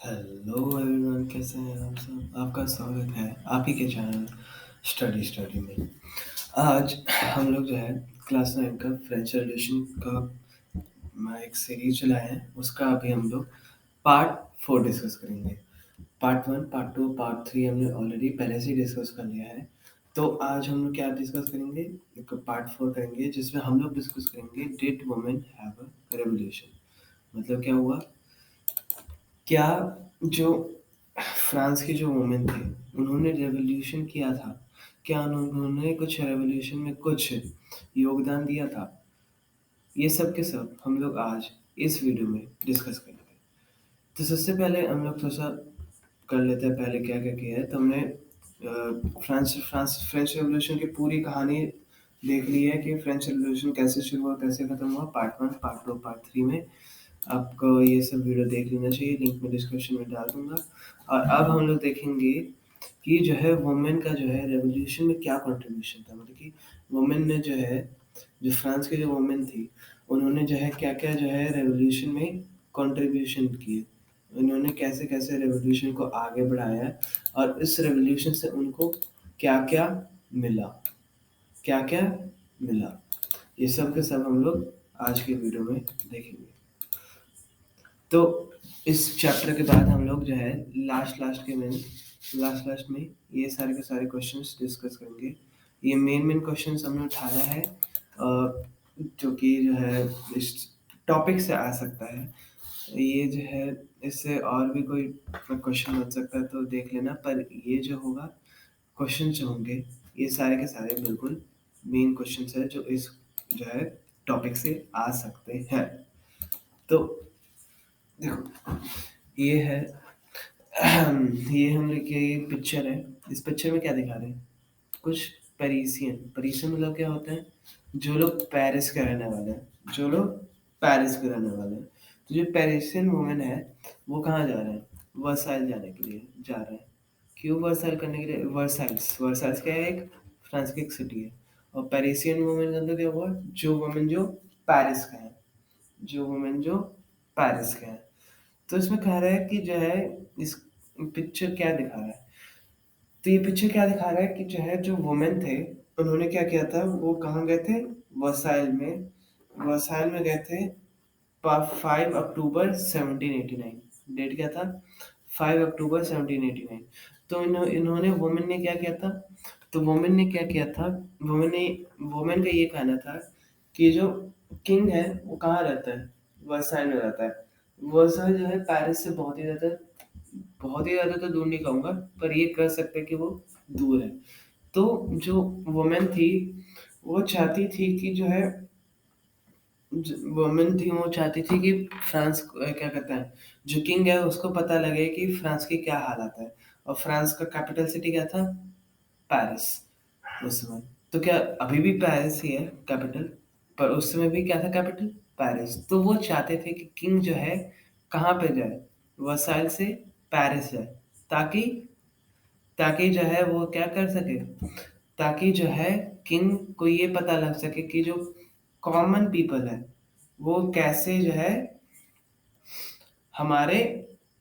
Hello everyone, कैसे हैं आप सब। आपका स्वागत है आप ही के चैनल स्टडी स्टडी में। आज हम लोग जो है क्लास 9 का फ्रेंच रेवोल्यूशन का एक सीरीज चलाए हैं। उसका अभी हम लोग पार्ट 4 डिस्कस करेंगे। पार्ट 1, पार्ट 2, पार्ट 3 हमने ऑलरेडी पहले से डिस्कस कर लिया है। तो आज हम लोग क्या डिस्कस करेंगे, एक पार्ट 4 करेंगे जिसमें हम लोग डिस्कस करेंगे did women have a revolution. मतलब क्या हुआ, क्या जो फ्रांस के जो वुमेन थे उन्होंने रेवोल्यूशन किया था, क्या उन्होंने कुछ रेवोल्यूशन में कुछ योगदान दिया था। ये सब के सब हम लोग आज इस वीडियो में डिस्कस करेंगे। तो सबसे पहले हम लोग थोड़ा सा कर लेते हैं पहले क्या क्या किया है। तो हमने फ्रेंच रेवोल्यूशन की पूरी कहानी देख ली है कि फ्रेंच रेवोल्यूशन कैसे शुरू हुआ कैसे खत्म हुआ। पार्ट 1, पार्ट 2, पार्ट 3 में आपको ये सब वीडियो देख लेना चाहिए, लिंक में डिस्क्रिप्शन में डाल दूंगा। और अब हम लोग देखेंगे कि जो है वुमेन का जो है रेवोल्यूशन में क्या कंट्रीब्यूशन था। मतलब कि वुमेन ने जो है, जो फ्रांस की जो वुमेन थी, उन्होंने जो है क्या क्या जो है रेवोल्यूशन में कंट्रीब्यूशन किए। उन्होंने कैसे कैसे रेवोल्यूशन को आगे बढ़ाया और इस रेवोल्यूशन से उनको क्या क्या मिला, क्या क्या मिला। ये सब के सब हम लोग आज के वीडियो में देखेंगे। तो इस चैप्टर के बाद हम लोग जो है लास्ट में ये सारे के सारे क्वेश्चंस डिस्कस करेंगे। ये मेन क्वेश्चंस हमने उठाया है, जो कि जो है इस टॉपिक से आ सकता है। ये जो है इससे और भी कोई क्वेश्चन बन सकता है तो देख लेना, पर ये जो होगा क्वेश्चन जो होंगे ये सारे के सारे बिल्कुल मेन क्वेश्चंस है जो इस जो है टॉपिक से आ सकते हैं। तो देखो, ये है ये हम लोग की पिक्चर है। इस पिक्चर में क्या दिखा रहे हैं, कुछ पेरिसियन। पेरिसियन मतलब क्या होता है, जो लोग पेरिस के रहने वाले हैं, जो लोग पेरिस के रहने वाले हैं। तो जो पेरिसियन वुमेन है वो कहाँ जा रहे हैं, वर्साइल जाने के लिए जा रहे हैं। क्यों वर्साइल करने के लिए, वर्साइल्स वर्साइल्स क्या है, एक फ्रांस की एक सिटी है। और पेरिसियन वुमेन का मतलब क्या हुआ, जो वुमेन जो पेरिस का है, जो वुमेन जो पेरिस का है। तो इसमें कह रहा है कि जो है इस पिक्चर क्या दिखा रहा है, तो ये पिक्चर क्या दिखा रहा है कि जो है जो वुमेन थे उन्होंने क्या किया था, वो कहाँ गए थे, वर्साइल में। वर्साइल में गए थे 5 अक्टूबर 1789। डेट क्या था, 5 अक्टूबर 1789। तो इन्होंने वुमेन ने क्या किया था, तो वुमेन ने क्या किया था, वुमेन का ये कहना था कि जो किंग है वो कहाँ रहता है, वर्साइल में रहता है। वर्साइल जो है पेरिस से बहुत ही ज़्यादा तो दूर नहीं कहूँगा, पर ये कह सकते हैं कि वो दूर है। तो जो वुमेन थी वो चाहती थी कि जो है, वुमेन थी वो चाहती थी कि फ्रांस क्या कहते हैं, जो किंग है उसको पता लगे कि फ्रांस की क्या हालत है। और फ्रांस का कैपिटल सिटी क्या था, पेरिस उस समय। तो क्या अभी भी पेरिस ही है कैपिटल, पर उस समय भी क्या था कैपिटल, पेरिस। तो वो चाहते थे कि किंग जो है कहाँ पे जाए, वर्साइल से पेरिस जाए, ताकि ताकि जो है वो क्या कर सके, ताकि जो है किंग को ये पता लग सके कि जो कॉमन पीपल है वो कैसे जो है हमारे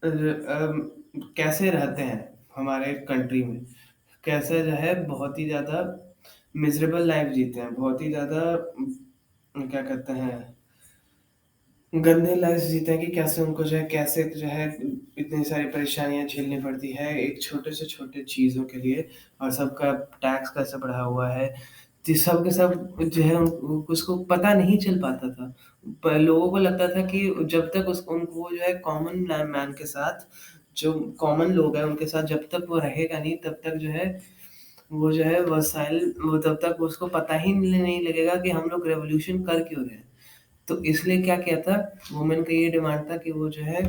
कैसे रहते हैं हमारे कंट्री में, कैसे जो है बहुत ही ज़्यादा मिजरेबल लाइफ जीते हैं, बहुत ही ज़्यादा क्या कहते हैं, गंदे लाइफ जीते हैं। कि कैसे उनको जो है कैसे जो है इतनी सारी परेशानियां झेलनी पड़ती है एक छोटे से छोटे चीज़ों के लिए। और सबका टैक्स कैसे बढ़ा हुआ है, तो सब के सब जो है उसको पता नहीं चल पाता था। पर लोगों को लगता था कि जब तक उसको उनको जो है कॉमन मैन के साथ, जो कॉमन लोग हैं उनके साथ जब तक वो रहेगा नहीं तब तक जो है वो जो है वसाइल, वो तब तक उसको पता ही नहीं लगेगा कि हम लोग रेवोल्यूशन कर क्यों रहे हैं। तो इसलिए क्या किया था, वुमेन का ये डिमांड था कि वो जो है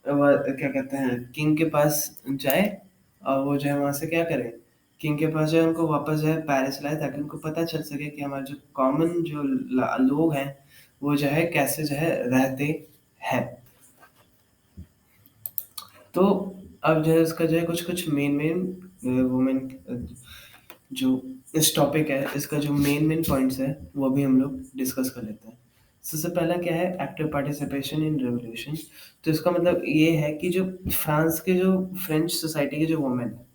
क्या कहते हैं किंग के पास जाए, और वो जो है वहाँ से क्या करे, किंग के पास जो है उनको वापस जो है पेरिस लाए, ताकि उनको पता चल सके कि हमारे जो कॉमन जो लोग हैं वो जो है कैसे जो है रहते हैं। तो अब जो है इसका जो है कुछ कुछ मेन वुमेन जो इस टॉपिक है इसका जो मेन पॉइंट्स है वो भी हम लोग डिस्कस कर लेते हैं। सबसे पहला क्या है, एक्टिव पार्टिसिपेशन इन रेवोल्यूशन। तो इसका मतलब ये है कि जो फ्रांस के जो फ्रेंच सोसाइटी के जो वुमेन है,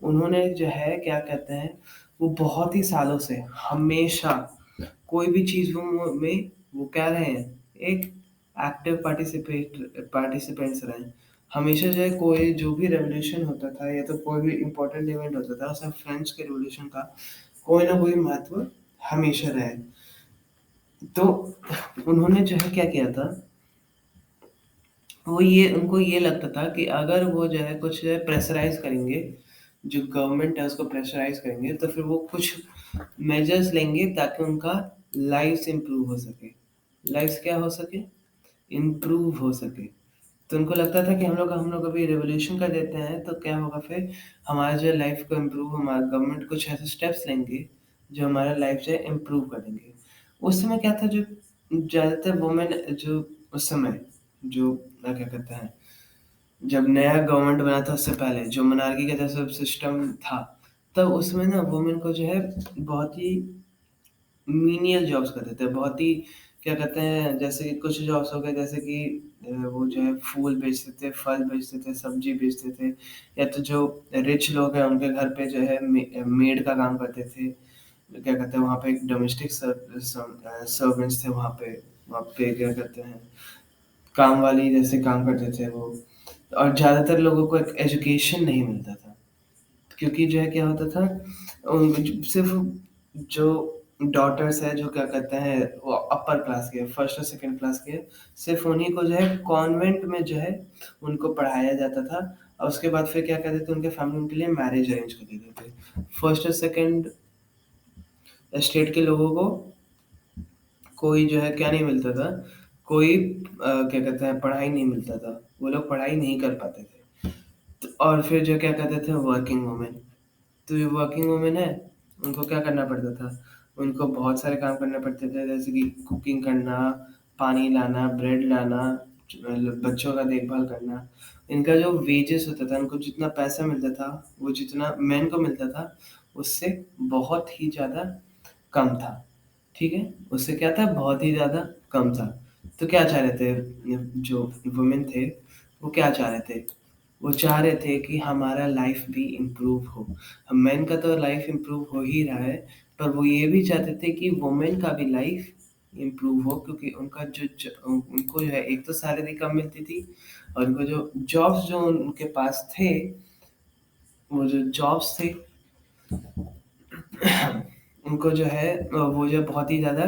उन्होंने जो है क्या कहते हैं, वो बहुत ही सालों से हमेशा कोई भी चीज़ में वो क्या रहे हैं, एक एक्टिव पार्टिसिपेंट्स रहे हैं। हमेशा जो है कोई जो भी रेवोल्यूशन होता था या तो कोई भी इम्पोर्टेंट इवेंट होता था, उसमें फ्रेंच के रेवोल्यूशन का कोई ना कोई महत्व हमेशा रहा है। तो उन्होंने जो है क्या किया था, वो ये उनको ये लगता था कि अगर वो जो है कुछ प्रेशराइज़ करेंगे, जो गवर्नमेंट है उसको प्रेशराइज़ करेंगे, तो फिर वो कुछ मेजर्स लेंगे ताकि उनका लाइव्स इम्प्रूव हो सके। लाइव्स क्या हो सके? इम्प्रूव हो सके। तो उनको लगता था कि हम लोग अभी रिवॉल्यूशन कर देते हैं तो क्या होगा फिर, हमारा जो लाइफ को इम्प्रूव, हमारा गवर्नमेंट कुछ ऐसे स्टेप्स लेंगे जो हमारा लाइफ जो है इम्प्रूव कर देंगे। उस समय क्या था, जो ज़्यादातर वुमेन जो उस समय जो क्या कहते हैं, जब नया गवर्नमेंट बना था उससे पहले जो मोनार्की का जैसा सिस्टम था, तब उसमें ना वुमेन को जो है बहुत ही मीनियल जॉब्स करते थे, बहुत ही क्या कहते हैं, जैसे कि कुछ जॉब्स हो गए, जैसे कि वो जो है फूल बेचते थे, फल बेचते थे, सब्जी बेचते थे, या तो जो रिच लोग हैं उनके घर पे जो है मेड का काम करते थे, क्या कहते हैं, वहाँ पे एक डोमेस्टिक सर्वेंट्स थे, वहाँ पे क्या कहते हैं, काम वाली जैसे काम करते थे वो। और ज़्यादातर लोगों को एक एजुकेशन नहीं मिलता था, क्योंकि जो है क्या होता था, सिर्फ जो डॉटर्स है जो क्या कहते हैं वो अपर क्लास के, फर्स्ट और सेकंड क्लास के, सिर्फ उन्हीं को जो है कॉन्वेंट में जो है उनको पढ़ाया जाता था। और उसके बाद फिर क्या कहते थे, उनके फैमिली उनके लिए मैरिज अरेंज कर देते थे। फर्स्ट और सेकंड स्टेट के लोगों को कोई जो है क्या नहीं मिलता था, कोई क्या कहते हैं पढ़ाई नहीं मिलता था, वो लोग पढ़ाई नहीं कर पाते थे। तो और फिर जो क्या कहते थे वर्किंग वुमेन, तो जो वर्किंग वुमेन है, उनको क्या करना पड़ता था? उनको बहुत सारे काम करने पड़ते थे, जैसे कि कुकिंग करना, पानी लाना, ब्रेड लाना, बच्चों का देखभाल करना। इनका जो वेजेस होता था, इनको जितना पैसा मिलता था, वो जितना मेन को मिलता था, उससे बहुत ही ज़्यादा कम था। ठीक है? उससे क्या था? बहुत ही ज़्यादा कम था। तो क्या चाह रहे थे जो वुमेन थे, वो क्या चाह रहे थे? वो चाह रहे थे कि हमारा लाइफ भी इम्प्रूव हो। मेन का तो लाइफ इम्प्रूव हो ही रहा है, पर वो ये भी चाहते थे कि वुमेन का भी लाइफ इम्प्रूव हो, क्योंकि उनका उनको जो है एक तो सैलरी कम मिलती थी, और उनको जो जॉब्स जो उनके पास थे, वो जो जॉब्स थे उनको जो है वो जो बहुत ही ज़्यादा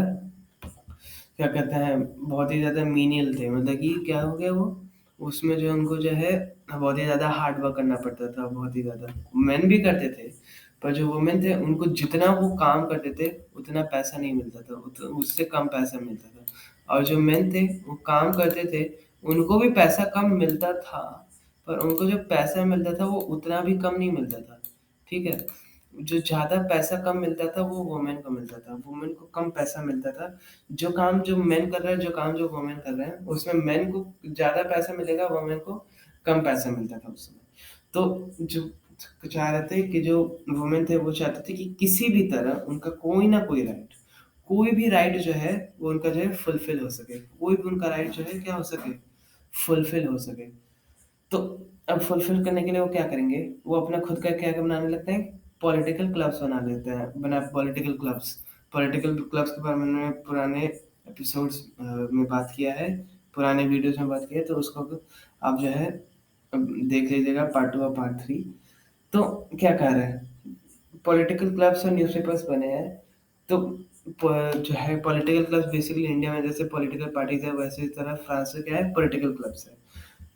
क्या कहते हैं, बहुत ही ज़्यादा मीनियल थे, मतलब कि क्या हो गया वो, उसमें जो उनको जो है बहुत ही ज़्यादा हार्ड वर्क करना पड़ता था, बहुत ही ज़्यादा। मेन भी करते थे, पर जो वुमेन थे उनको जितना वो काम करते थे उतना पैसा नहीं मिलता था, उससे कम पैसा मिलता था। और जो मेन थे वो काम करते थे, उनको भी पैसा कम मिलता था, पर उनको जो पैसा मिलता था वो उतना भी कम नहीं मिलता था। ठीक है? जो ज़्यादा पैसा कम मिलता था वो वुमेन को मिलता था, वुमेन को कम पैसा मिलता था। जो काम जो मेन कर रहा है, जो काम जो वुमेन कर रहे हैं, उसमें मेन को ज़्यादा पैसा मिलेगा, वुमेन को कम पैसा मिलता था उस समय। तो जो चाह रहे थे कि जो वुमेन थे वो चाहते थे कि किसी भी तरह उनका कोई भी राइट जो है वो उनका जो है फुलफिल हो सके, कोई भी उनका राइट जो है क्या हो सके, फुलफिल हो सके। तो अब फुलफिल करने के लिए वो क्या करेंगे, वो अपना खुद का क्या बनाने लगते हैं, पॉलिटिकल क्लब्स बना लेते हैं, पॉलिटिकल क्लब्स के बारे में मैंने पुराने एपिसोड्स में बात किया है, पुराने वीडियोस में बात किया है, तो उसको आप जो है देख लीजिएगा, पार्ट 2 और पार्ट 3। तो क्या कह रहे हैं, पॉलिटिकल क्लब्स और न्यूज़पेपर्स बने हैं। तो जो है पॉलिटिकल क्लब्स बेसिकली इंडिया में जैसे पॉलिटिकल पार्टीज है, वैसे ही तरह फ्रांस में क्या है, पॉलिटिकल क्लब्स है।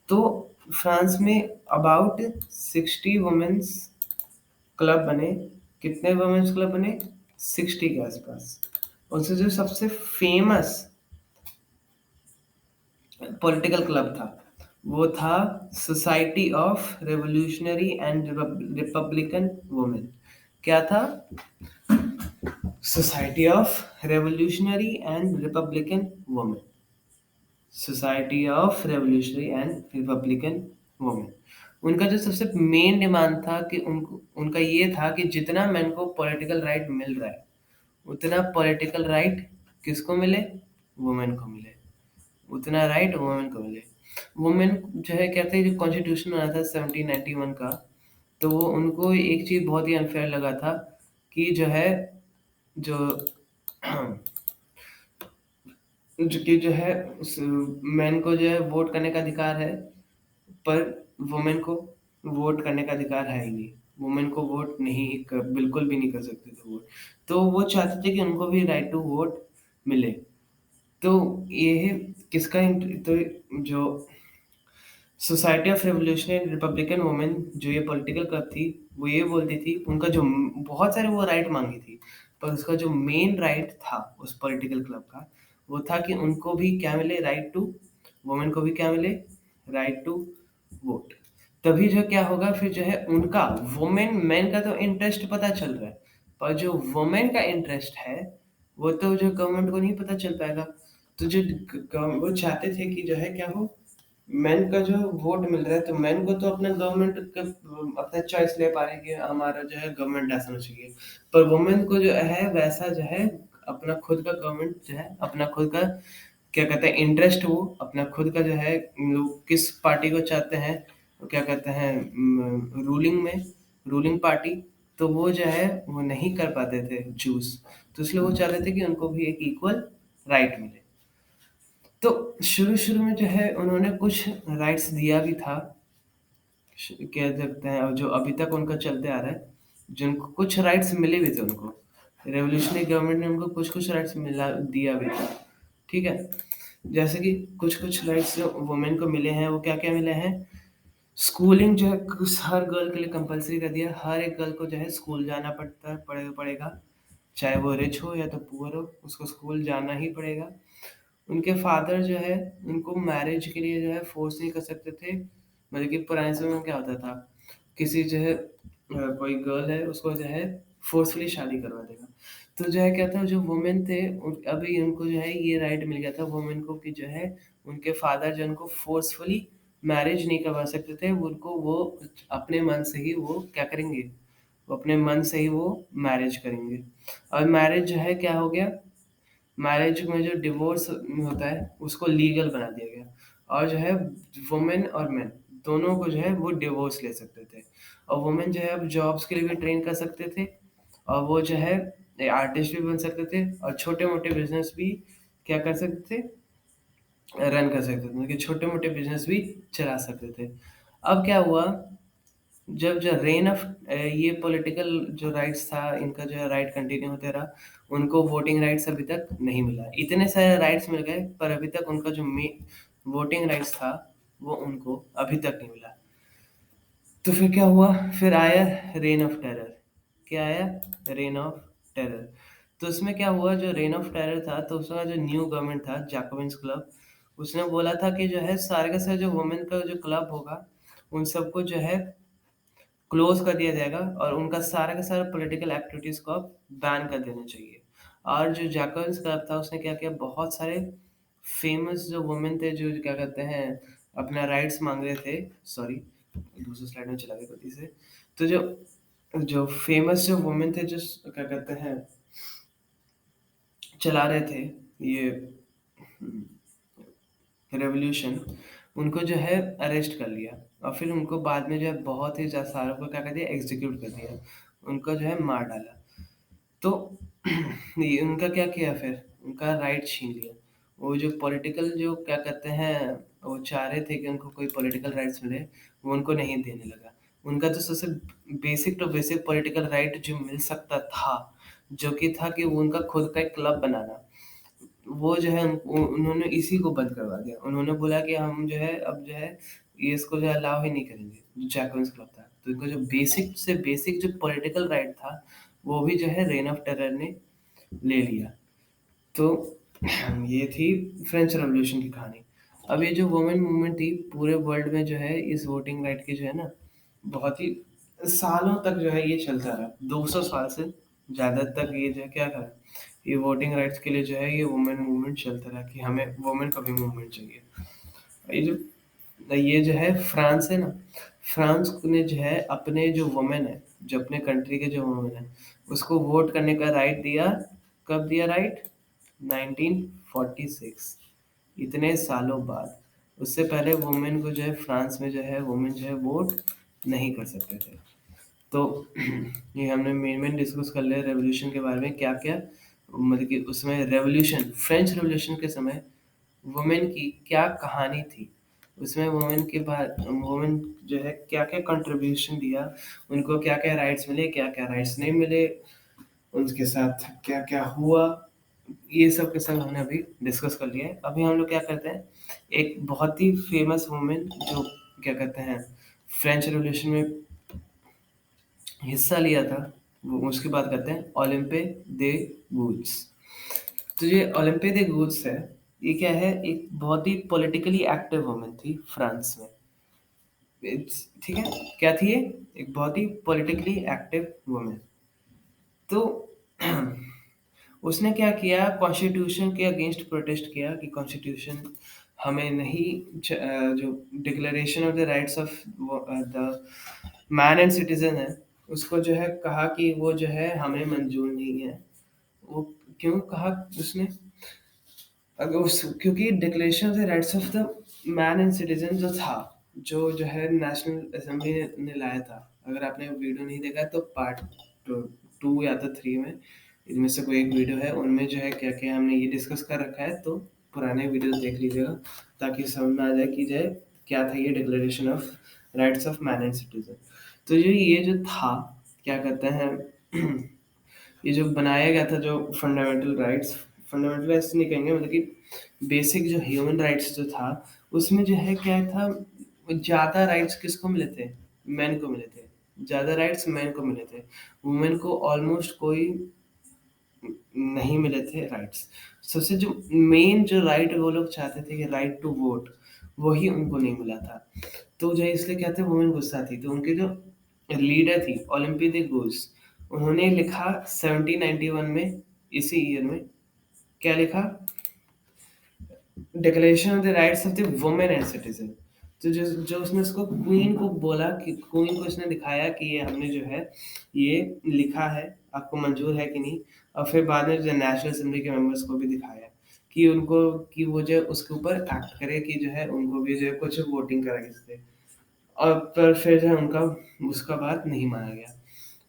तो फ्रांस में अबाउट 60 वुमेन्स क्लब बने। कितने वुमेन्स क्लब बने? 60 के आसपास। उससे जो सबसे फेमस पॉलिटिकल क्लब था, वो था society of revolutionary and republican women. क्या था? Society of revolutionary and republican women. Society of revolutionary and republican women. उनका जो सबसे मेन डिमांड था कि उनको उनका ये था कि जितना मेन को पॉलिटिकल राइट मिल रहा है, उतना पॉलिटिकल राइट किसको मिले? वुमेन को मिले, उतना राइट वुमेन को मिले। वुमेन जो है कहते हैं जो कॉन्स्टिट्यूशन बना था 1791 का, तो वो उनको एक चीज़ बहुत ही अनफेयर लगा था कि जो है जो जो है उस मेन को जो है वोट करने का अधिकार है, पर वुमेन को वोट करने का अधिकार है ही नहीं। वुमेन को वोट नहीं क बिल्कुल भी नहीं कर सकते थे वोट। तो वो चाहते थे कि उनको भी राइट टू वोट मिले। तो ये किसका इंट तो जो society of revolutionary Republican women जो ये पॉलिटिकल क्लब थी, वो ये बोलती थी उनका जो बहुत सारे वो राइट माँगी थी, पर उसका जो मेन राइट था उस पॉलिटिकल क्लब का, वो था कि उनको भी क्या मिले राइट टू वुमेन को भी क्या मिले राइट टू वोट। तभी जो क्या होगा फिर जो है उनका वुमेन मेन का तो इंटरेस्ट पता चल रहा है, पर जो वुमेन का इंटरेस्ट है, वो तो जो गवर्नमेंट को नहीं पता चल पाएगा। तो जो वो चाहते थे कि जो है क्या हो मेन का जो वोट मिल रहा है तो मेन को तो अपना गवर्नमेंट का अपना चॉइस ले पा रहे हैं कि हमारा जो है गवर्नमेंट ऐसा होना चाहिए, पर वुमेन को जो है वैसा जो है अपना खुद का गवर्नमेंट जो है अपना खुद का क्या कहते हैं इंटरेस्ट, वो अपना खुद का जो है लोग किस पार्टी को चाहते हैं, वो क्या कहते हैं रूलिंग में रूलिंग पार्टी, तो वो जो है वो नहीं कर पाते थे चूज। तो इसलिए वो चाहते थे कि उनको भी एक इक्वल राइट मिले। तो शुरू-शुरू में जो है उन्होंने कुछ राइट्स दिया भी था, कह सकते हैं और जो अभी तक उनका चलते आ रहा है, जिनको कुछ राइट्स मिले भी थे उनको। रिवॉल्यूशनरी गवर्नमेंट ने उनको कुछ-कुछ राइट्स मिला दिया भी था, ठीक है? जैसे कि कुछ-कुछ राइट्स जो वुमेन को मिले हैं, वो क्या-क्या मिले हैं? स्कूलिंग जो है हर गर्ल के लिए कंपल्सरी कर दिया, हर एक गर्ल को जो है स्कूल जाना पड़ेगा, चाहे वो रिच हो या तो पुअर हो, उसको स्कूल जाना ही पड़ेगा। उनके फादर जो है, उनको मैरिज के लिए जो है फ़ोर्स नहीं कर सकते थे। मतलब कि पुराने समय में क्या होता था, किसी जो है कोई गर्ल है, उसको जो है फ़ोर्सफुली शादी करवा देगा। तो जो है क्या था, जो वुमेन थे अभी उनको जो है ये राइट मिल गया था वुमेन को कि जो है उनके फादर जो उनको फ़ोर्सफुली मैरिज नहीं करवा सकते थे। उनको वो अपने मन से ही वो क्या करेंगे, वो अपने मन से ही वो मैरिज करेंगे। और मैरिज जो है क्या हो गया, मैरिज में जो डिवोर्स होता है उसको लीगल बना दिया गया और जो है वुमेन और मेन दोनों को जो है वो डिवोर्स ले सकते थे। और वुमेन जो है अब जॉब्स के लिए भी ट्रेन कर सकते थे और वो जो है आर्टिस्ट भी बन सकते थे और छोटे-मोटे बिज़नेस भी क्या कर सकते थे, रन कर सकते थे। मतलब कि छोटे-मोटे बिज़नेस भी चला सकते थे। अब क्या हुआ, जब जो रेन ऑफ ये पॉलिटिकल जो राइट्स था, इनका जो है राइट कंटिन्यू होता रहा, उनको वोटिंग राइट्स अभी तक नहीं मिला। इतने सारे राइट्स मिल गए, पर अभी तक उनका जो वोटिंग राइट्स था, वो उनको अभी तक नहीं मिला। तो फिर क्या हुआ? फिर आया रेन ऑफ टेरर। क्या आया? Rain of terror. तो उसमें क्या हुआ, जो रेन ऑफ टेरर था, तो उसका जो न्यू गवर्नमेंट था, जैकोबिन्स क्लब, उसने बोला था कि जो है सारे के सारे जो वुमेन का जो क्लब होगा, उन सबको जो है क्लोज़ कर दिया जाएगा और उनका सारा का सारा पॉलिटिकल एक्टिविटीज़ को अब बैन कर देना चाहिए। और जो जैकब्स क्लब था उसने क्या किया, बहुत सारे फ़ेमस जो वुमेन थे जो क्या कहते हैं अपना राइट्स माँग रहे थे, सॉरी दूसरी स्लाइड में चला गया गलती से। तो जो जो फ़ेमस जो वुमेन थे जो क्या कहते हैं चला रहे थे ये रेवोल्यूशन, उनको जो है अरेस्ट कर लिया और फिर उनको बाद में जो है बहुत ही सारों को क्या कर दिया एग्ज़ीक्यूट कर दिया। उनको जो है मार डाला। तो ये उनका क्या किया फिर? उनका राइट छीन लिया। वो जो पॉलिटिकल जो क्या कहते हैं, वो चाह रहे थे कि उनको कोई पॉलिटिकल राइट्स मिले, वो उनको नहीं देने लगा। उनका जो सबसे basic to basic political right जो मिल सकता था, जो कि था कि वो उनका खुद का एक क्लब बनाना। वो जो है उन्होंने इसी को बंद करवा दिया। उन्होंने बोला कि हम जो है अब जो है ये इसको जो है अलाउ ही नहीं करेंगे, जो जैकब्स क्लब था। तो इनका जो बेसिक से बेसिक जो पॉलिटिकल राइट था, वो भी जो है रेन ऑफ टेरर ने ले लिया। तो ये थी फ्रेंच रेवोल्यूशन की कहानी। अब ये जो वुमेन मूवमेंट थी पूरे वर्ल्ड में जो है इस वोटिंग राइट की जो है ना बहुत ही सालों तक जो है ये चलता रहा। 200 साल से ज़्यादा तक ये जो है क्या था, ये वोटिंग राइट्स के लिए जो है ये वुमेन मूवमेंट चलता रहा कि हमें वुमेन का भी मूवमेंट चाहिए। ये जो है फ्रांस है ना, फ्रांस ने जो है अपने जो वुमेन है, जो अपने कंट्री के जो वुमेन है, उसको वोट करने का राइट दिया। कब दिया राइट? 1946, इतने सालों बाद। उससे पहले वुमेन को जो है फ्रांस में जो है वुमेन जो है वोट नहीं कर सकते थे। तो ये हमने मेन डिस्कस कर लिया रेवोल्यूशन के बारे में, क्या-क्या मतलब कि उसमें रेवोल्यूशन फ्रेंच रेवोल्यूशन के समय वुमेन की क्या कहानी थी? उसमें वुमेन के बाद वुमेन जो है क्या-क्या कंट्रीब्यूशन दिया, उनको क्या-क्या राइट्स मिले, क्या-क्या राइट्स नहीं मिले, उनके साथ क्या-क्या हुआ, ये सब के सब हमने अभी डिस्कस कर लिया है। अभी हम लोग क्या करते हैं, एक बहुत ही फेमस वुमेन जो क्या कहते हैं, फ्रेंच रेवोल्यूशन में हिस्सा लिया था, वो उसकी बात करते हैं, ओलिम्पे दे गूड्स। तो ये ओलिम्पे दे गूड्स है, ये क्या है, एक बहुत ही पॉलिटिकली एक्टिव वुमन थी फ्रांस में। ठीक है, क्या थी ये? एक बहुत ही पॉलिटिकली एक्टिव वुमन। तो उसने क्या किया, कॉन्स्टिट्यूशन के अगेंस्ट प्रोटेस्ट किया कि कॉन्स्टिट्यूशन हमें नहीं जो declaration of the rights of the man and citizen है, उसको जो है कहा कि वो जो है हमें मंजूर नहीं है। वो क्यों कहा उसने? अगर उस क्योंकि declaration of the rights of the man and citizen जो था, जो है नेशनल असेंबली ने लाया था। अगर आपने वीडियो नहीं देखा है तो पार्ट 2 या तो 3 में इनमें से कोई एक वीडियो है, उनमें जो है क्या-क्या हमने ये डिस्कस कर रखा है, तो पुराने वीडियोस देख लीजिएगा ताकि समझ में आ जाए कि जो है क्या था ये declaration of rights of man and citizen. तो ये जो था, क्या कहते हैं, ये जो बनाया गया था, जो फंडामेंटल राइट्स नहीं कहेंगे, मतलब कि बेसिक जो ह्यूमन राइट्स जो था, उसमें जो है क्या था, ज़्यादा राइट्स किसको मिले थे? मेन को मिले थे। ज़्यादा राइट्स मेन को मिले थे। वुमेन को ऑलमोस्ट कोई नहीं मिले थे राइट्स। सबसे जो मेन जो राइट वो लोग चाहते थे कि राइट टू वोट, वही उनको नहीं मिला था। तो जो है इसलिए कहते हैं वुमेन गुस्सा थी। तो उनके जो लीडर थी ओलंपी द गोस, उन्होंने लिखा 1791 में, इसी ईयर में, क्या लिखा? Declaration of the rights of the women and citizen. तो जो जो उसने उसको क्वीन को बोला, कि क्वीन को उसने दिखाया कि ये हमने जो है ये लिखा है, आपको मंजूर है कि नहीं। और फिर बाद में जो नेशनल असेंबली के मेंबर्स को भी दिखाया कि उनको, कि वो जो है उसके ऊपर एक्ट करे, कि जो है उनको भी जो है कुछ वोटिंग करा इससे। और पर फिर जो है उनका उसका बात नहीं माना गया।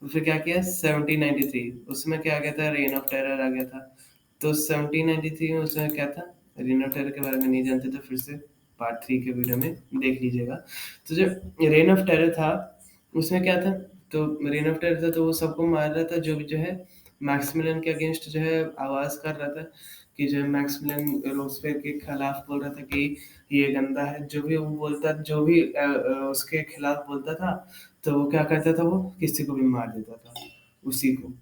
तो फिर क्या किया 1793, उसमें क्या आ गया था, रेन ऑफ टेरर आ गया था। तो 1793 में उसमें क्या था, रेन ऑफ टेरर के बारे में नहीं जानते तो फिर से पार्ट 3 के वीडियो में देख लीजिएगा। तो जो रेन ऑफ टेरर था, उसमें क्या था, तो रेन ऑफ टेरर था तो वो सबको मार रहा था, जो भी जो है मैक्सिमिलियन के अगेंस्ट जो है आवाज़ कर रहा था, कि जो है मैक्सिमिलियन रोस्पेयर के खिलाफ बोल रहा था कि ये गंदा है। जो भी वो बोलता, जो भी उसके खिलाफ बोलता था, तो वो क्या करता था, वो किसी को भी मार देता था, उसी को।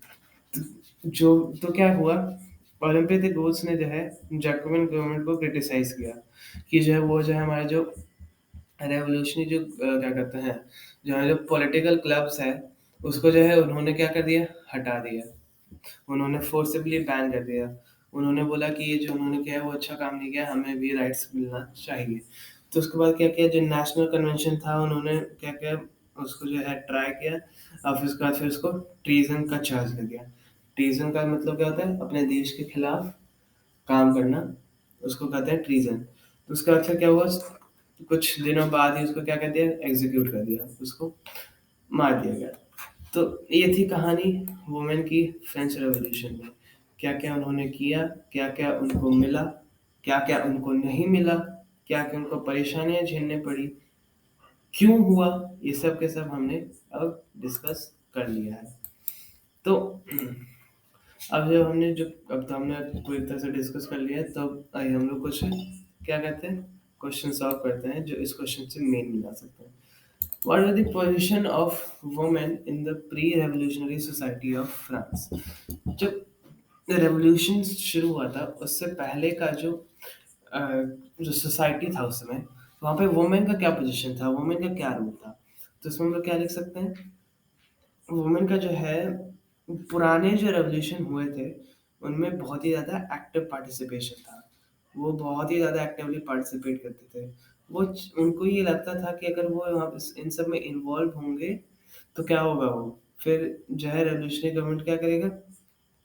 तो जो तो क्या हुआ, ओलंपिक द गोल्स ने जो है जैकोबिन गवर्नमेंट को क्रिटिसाइज़ किया कि जो है वो जो है हमारे जो रेवोल्यूशनरी जो क्या कहते हैं, जो हमारे जो पॉलिटिकल क्लब्स हैं, उसको जो है उन्होंने क्या कर दिया, हटा दिया। उन्होंने फोर्सिबली बैन कर दिया। उन्होंने बोला कि ये जो उन्होंने किया है वो अच्छा काम नहीं किया, हमें भी राइट्स मिलना चाहिए। तो उसके बाद क्या किया, जो नेशनल कन्वेंशन था, उन्होंने क्या किया, उसको जो है ट्राई किया। अब उसके बाद फिर उसको ट्रीज़न का चार्ज कर दिया। ट्रीज़न का मतलब क्या होता है, अपने देश के खिलाफ काम करना, उसको कहते हैं ट्रीज़न। तो उसका अच्छा क्या हुआ, कुछ दिनों बाद ही उसको क्या कर दिया, एग्ज़ीक्यूट कर दिया, उसको मार दिया गया। तो ये थी कहानी वुमेन की फ्रेंच रेवोल्यूशन में। क्या-क्या उन्होंने किया, क्या-क्या उनको मिला, क्या-क्या उनको नहीं मिला, क्या-क्या उनको परेशानियाँ झेलनी पड़ी, क्यों हुआ, ये सब के सब हमने अब डिस्कस कर लिया है। तो अब जो हमने जो अब तो हमने पूरी तरह से डिस्कस कर लिया है, तो आइए हम लोग कुछ क्या कहते हैं, क्वेश्चन सॉल्व करते हैं जो इस क्वेश्चन से मेन मिला सकते हैं। What was the position of women in the pre-revolutionary society of France? जब रेवोल्यूशन शुरू हुआ था, उससे पहले का अ, जो सोसाइटी था उस समय, वहाँ पे वुमेन का क्या पोजीशन था, वुमेन का क्या रोल था? तो इसमें हम लोग क्या लिख सकते हैं, वुमेन का जो है, पुराने जो रेवोल्यूशन हुए थे, उनमें बहुत ही ज़्यादा एक्टिव पार्टिसिपेशन था। वो बहुत ही ज़्यादा एक्टिवली पार्टिसिपेट करते थे। उनको ये लगता था कि अगर वो वहाँ पे इन सब में इन्वॉल्व होंगे, तो क्या होगा वो? फिर जो है रेवोल्यूशनरी गवर्नमेंट क्या करेगा?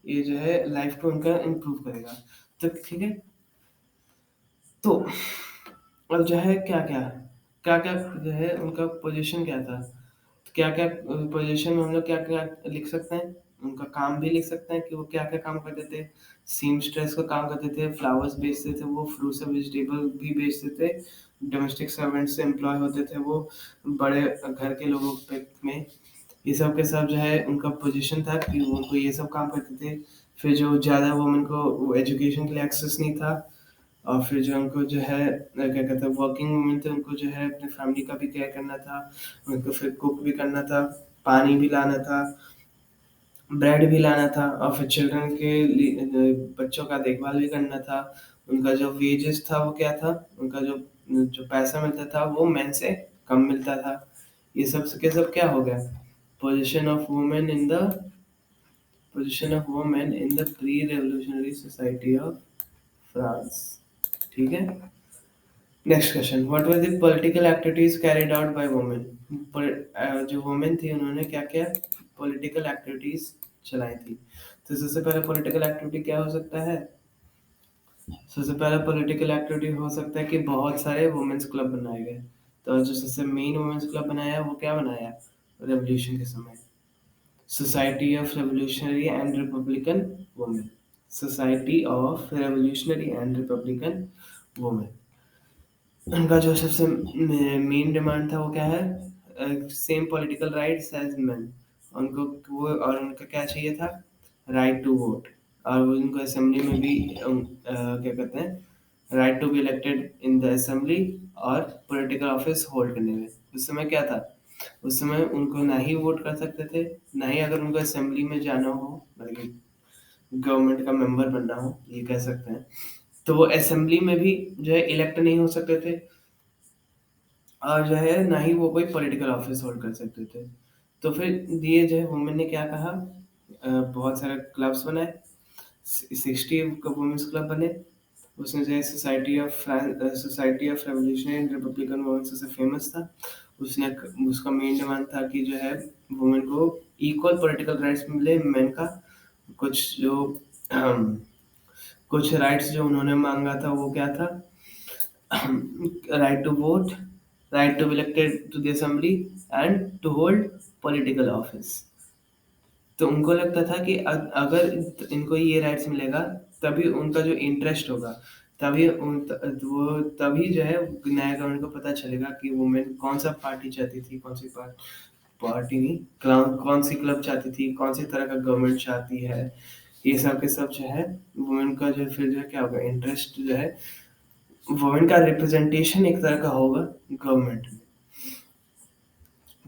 ये जो है लाइफ को उनका इम्प्रूव करेगा। तो ठीक है। तो अब जो है क्या-क्या जो है उनका पोज़ीशन क्या था? क्या-क्या पोज़ीशन में हम लोग क्या-क्या लिख सकते हैं? उनका काम भी लिख सकते हैं कि वो क्या-क्या काम करते थे। सीमस्ट्रेस का काम करते थे, फ्लावर्स बेचते थे वो, फ्रूट्स और वेजिटेबल भी बेचते थे, डोमेस्टिक सर्वेंट से एम्प्लॉय होते थे वो, बड़े घर के लोगों पे में ये सब के सब जो है उनका पोजीशन था कि वो उनको ये सब काम करते थे। फिर जो ज़्यादा वुमेन को वो एजुकेशन के लिए एक्सेस नहीं था और फिर जो उनको जो है क्या कहते हैं वर्किंग वुमेन थे उनको जो है अपनी फैमिली का भी केयर करना था, उनको फिर कुक भी करना था, पानी भी लाना था, ब्रेड भी लाना था और फिर चिल्ड्रन के लिए बच्चों का देखभाल भी करना था। उनका जो वेजेस था वो क्या था? उनका जो जो पैसा मिलता था वो मेन से कम मिलता था। ये सब के सब क्या हो गया? Position of women in the position of women in the pre revolutionary society of France. ठीक है? Next question what were the political activities carried out by women? जो वुमेन थी उन्होंने क्या-क्या पॉलिटिकल एक्टिविटीज चलाई थी? तो सबसे पहला पॉलिटिकल एक्टिविटी क्या हो सकता है? सबसे पहला पॉलिटिकल एक्टिविटी हो सकता है कि बहुत सारे वुमेन्स क्लब बनाए गए। तो जो सबसे मेन वुमेन्स क्लब बनाया वो क्या बनाया? रेवोल्यूशन के समय। Society of revolutionary and republican women. Society of revolutionary and republican women. उनका जो सबसे मेन डिमांड था वो क्या है? Same political rights as men. उनको वो और उनका क्या चाहिए था? Right to vote. और वो उनको असेंबली में भी क्या कहते हैं right to be elected in the assembly और पॉलिटिकल ऑफिस होल्ड करने में। उस समय क्या था? उस समय उनको ना ही वोट कर सकते थे, ना ही अगर उनको असेंबली में जाना हो, मतलब कि गवर्नमेंट का मेंबर बनना हो, ये कह सकते हैं, तो वो असेंबली में भी जो है इलेक्ट नहीं हो सकते थे और जो है ना ही वो कोई पॉलिटिकल ऑफिस होल्ड कर सकते थे। तो फिर ये जो है वुमेन ने क्या कहा? बहुत सारे क्लब्स बनाए, 60 वुमेन्स क्लब बने। उसमें जो है society of revolutionary and republican women सबसे फेमस था। उसने उसका मेन डिमांड था कि जो है वुमेन को इक्वल पॉलिटिकल राइट्स मिले मेन का। कुछ जो कुछ राइट्स जो उन्होंने मांगा था वो क्या था? right to vote, right to be elected to the assembly, and to hold political office. तो उनको लगता था कि अगर इनको ये राइट्स मिलेगा तभी उनका जो इंटरेस्ट होगा, तभी वो तभी जो है नया गवर्नमेंट को पता चलेगा कि वुमेन कौन सा पार्टी चाहती थी, कौन सी पार्टी नहीं, कौन सी क्लब चाहती थी, कौन सी तरह का गवर्नमेंट चाहती है। ये सब के सब जो है वुमेन का जो फिर जो है क्या होगा इंटरेस्ट जो है वुमेन का रिप्रेजेंटेशन एक तरह का होगा गवर्नमेंट में।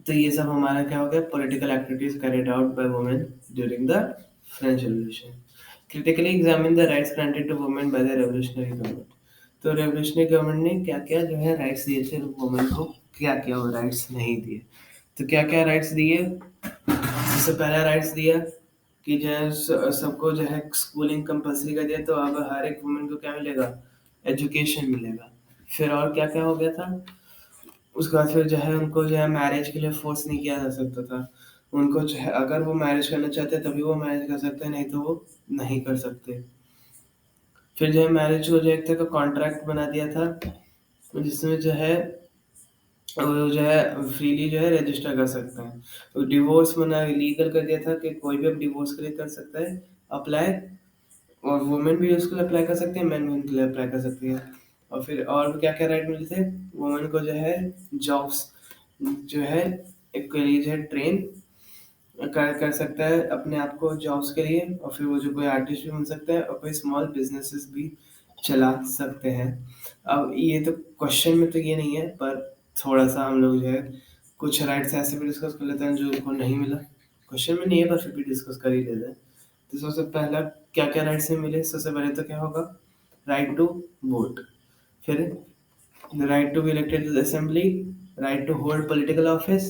तो ये सब हमारा क्या हो गया political activities carried out by women during the French revolution. Critically examine the rights granted to women by the revolutionary government. तो रेवोल्यूशनरी गवर्नमेंट ने क्या-क्या जो है राइट्स दिए थे वुमेन को, क्या-क्या वो राइट्स नहीं दिए। तो क्या-क्या राइट्स दिए? सबसे पहला राइट्स दिया कि जो है सबको जो है स्कूलिंग कंपल्सरी कर दिया, तो अब हर एक वुमेन को क्या मिलेगा? एजुकेशन मिलेगा। फिर और क्या-क्या हो गया था? उसके बाद फिर जो है उनको जो है मैरिज के लिए फ़ोर्स नहीं किया जा सकता था। उनको जो है अगर वो मैरिज करना चाहते हैं तभी वो मैरिज कर सकते हैं, नहीं तो वो नहीं कर सकते। फिर जो है मैरिज को जो एक तरह का कॉन्ट्रैक्ट बना दिया था, जिसमें जो है वो जो है फ्रीली जो है रजिस्टर कर सकते हैं। तो डिवोर्स मना लीगल कर दिया था कि कोई भी अब डिवोर्स के लिए कर सकता है अप्लाई, और वुमेन भी उसके लिए अप्लाई कर सकती है, मेन भी उनके लिए अप्लाई कर सकती है। और फिर और क्या-क्या राइट मिले थे? वुमेन को जो है जॉब्स जो है एक के लिए जो है ट्रेन कर कर सकता है अपने आप को जॉब्स के लिए, और फिर वो जो कोई आर्टिस्ट भी बन सकता है और कोई स्मॉल बिज़नेसेस भी चला सकते हैं। अब ये तो क्वेश्चन में तो ये नहीं है, पर थोड़ा-सा हम लोग जो है कुछ राइट्स ऐसे भी डिस्कस कर लेते हैं जो उनको नहीं मिला। क्वेश्चन में नहीं है पर फिर भी डिस्कस कर ही लेते हैं। तो सबसे पहला क्या-क्या राइट्स हमें मिले? सबसे पहले तो क्या होगा? Right to vote. फिर the right to be elected to the assembly, right to hold political office.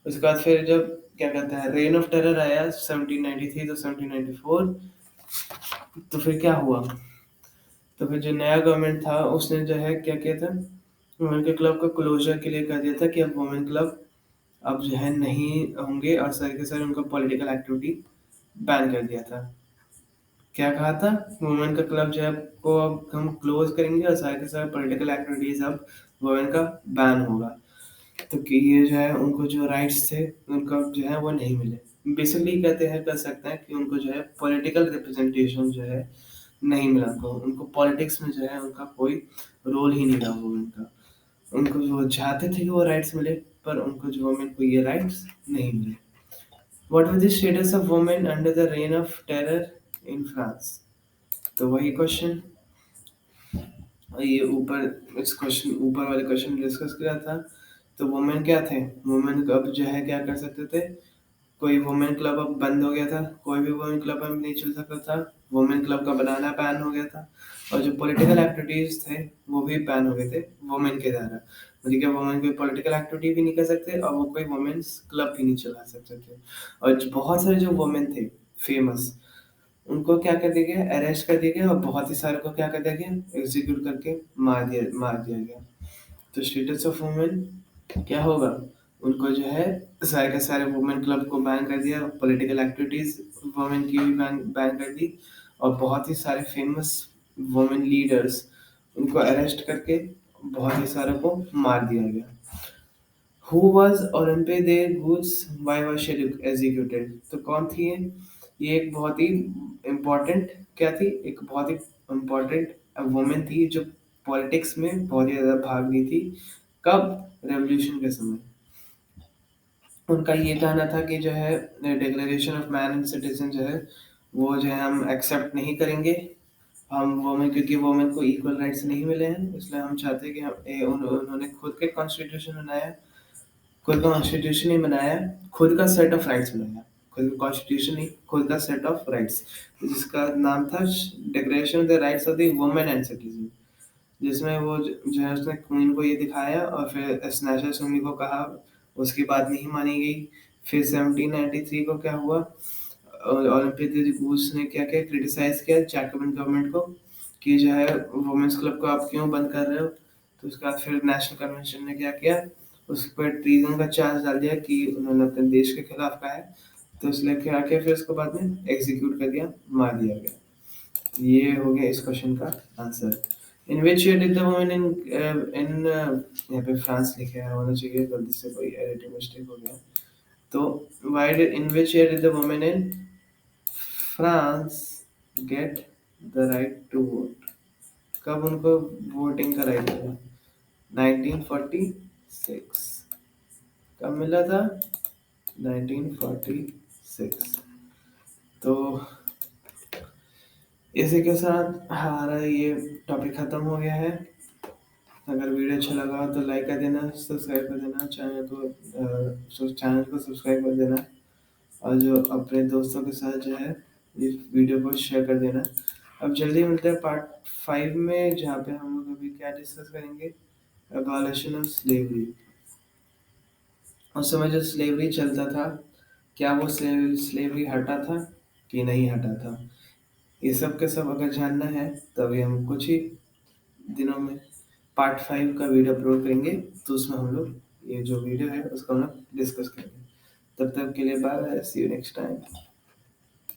उसके बाद फिर जब क्या कहते हैं रेन ऑफ टेरर आया 1793 to 1794, तो फिर क्या हुआ? तो फिर जो नया गवर्नमेंट था उसने जो है क्या किया था? वुमेन के क्लब को क्लोजर के लिए कर दिया था कि अब वुमेन क्लब अब जो है नहीं होंगे और सारे के सारे उनका पॉलिटिकल एक्टिविटी बैन कर दिया था। क्या कहा था? वुमेन का क्लब जो है को अब हम क्लोज करेंगे और सारे के सारे पॉलिटिकल एक्टिविटीज अब वुमेन का बैन होगा। तो कि ये जो है उनको जो राइट्स थे उनका जो है वो नहीं मिले। बेसिकली कहते हैं कर सकते हैं कि उनको जो है पॉलिटिकल रिप्रेजेंटेशन जो है नहीं मिला उनको पॉलिटिक्स में जो है उनका कोई रोल ही नहीं रहा वुमेन का। उनको जो चाहते थे कि वो राइट्स मिले पर उनको जो वुमेन को ये राइट्स नहीं मिले। What was the status of women under the rain of terror in France? तो वही क्वेश्चन ये ऊपर इस क्वेश्चन ऊपर वाले क्वेश्चन डिस्कस किया था। तो वुमेन क्या थे? वुमेन अब जो है क्या कर सकते थे? कोई वुमेन क्लब अब बंद हो गया था, कोई भी वुमेन क्लब अब नहीं चल सकता था। वुमेन क्लब का बनाना बैन हो गया था और जो पॉलिटिकल एक्टिविटीज थे वो भी बैन हो गए थे वुमेन के द्वारा। मतलब कि वुमेन कोई पॉलिटिकल एक्टिविटी भी नहीं कर सकते और वो कोई वुमेन्स क्लब भी नहीं चला सकते थे। और बहुत सारे जो वुमेन थे फेमस उनको क्या कर दिया गया? अरेस्ट कर दिया गया और बहुत ही सारे को क्या कर दिया गया? एग्जीक्यूट करके मार दिया गया। तो स्टेटस ऑफ वुमेन क्या होगा? उनको जो है सारे के सारे वुमेन क्लब को बैन कर दिया, पॉलिटिकल एक्टिविटीज वुमेन की भी बैन बैन कर दी और बहुत ही सारे फेमस वुमेन लीडर्स उनको अरेस्ट करके बहुत ही सारे को मार दिया गया। Who was Olympe de Gouges why was she executed? तो कौन थी ये? ये एक बहुत ही इम्पोर्टेंट क्या थी? एक बहुत ही इम्पोर्टेंट वुमेन थी जो पॉलिटिक्स में बहुत ही ज़्यादा भाग ली थी। कब? रेवोल्यूशन के समय। उनका ये कहना था कि जो है declaration of man and citizen जो है वो जो है हम एक्सेप्ट नहीं करेंगे। हम वुमेन क्योंकि वुमेन को इक्वल राइट्स नहीं मिले हैं इसलिए हम चाहते हैं कि उन्होंने खुद के कॉन्स्टिट्यूशन बनाया। खुद का कॉन्स्टिट्यूशन ही बनाया, खुद का सेट ऑफ राइट्स बनाया। खुद का कॉन्स्टिट्यूशन ही खुद का सेट ऑफ राइट्स जिसका नाम था declaration of the rights of the women and citizen. जिसमें वो जो है उसने क्वीन को ये दिखाया और फिर स्नैचर सुन्नी को कहा। उसकी बात नहीं मानी गई। फिर 1793 को क्या हुआ? ओलंपिक रूल्स ने क्या क्या क्रिटिसाइज किया जैकबिन गवर्नमेंट को कि जो है वुमेन्स क्लब को आप क्यों बंद कर रहे हो। तो उसके बाद फिर नेशनल कन्वेंशन ने क्या किया? उस पर ट्रीजन का चार्ज डाल दिया कि उन्होंने अपने देश के खिलाफ कहा है। तो इसलिए क्या किया फिर उसको बाद में एग्जीक्यूट कर दिया, मार दिया गया। ये हो गया इस क्वेश्चन का answer. In which year did the women इन यहाँ पे फ्रांस लिखा है होना चाहिए गलती से कोई एडिटिंग मिस्टेक हो गया। तो why did in which year did the women in France get the right to vote? कब उनको वोटिंग का राइट मिला? 1946। कब मिला था? 1946। तो इसी के साथ हमारा ये टॉपिक खत्म हो गया है। अगर वीडियो अच्छा लगा हो तो लाइक कर देना, सब्सक्राइब कर देना चैनल को सब्सक्राइब कर देना और जो अपने दोस्तों के साथ जो है इस वीडियो को शेयर कर देना। अब जल्दी मिलते हैं पार्ट 5 में जहाँ पे हम लोग अभी क्या डिस्कस करेंगे? Abolition of slavery. उस समय जो स्लेवरी चलता था क्या वो स्लेवरी हटा था कि नहीं हटा था? ये सब के सब अगर जानना है तो अभी हम कुछ ही दिनों में पार्ट 5 का वीडियो अपलोड करेंगे। तो उसमें हम लोग ये जो वीडियो है उसको हम लोग डिस्कस करेंगे। तब तक के लिए bye, see you next time.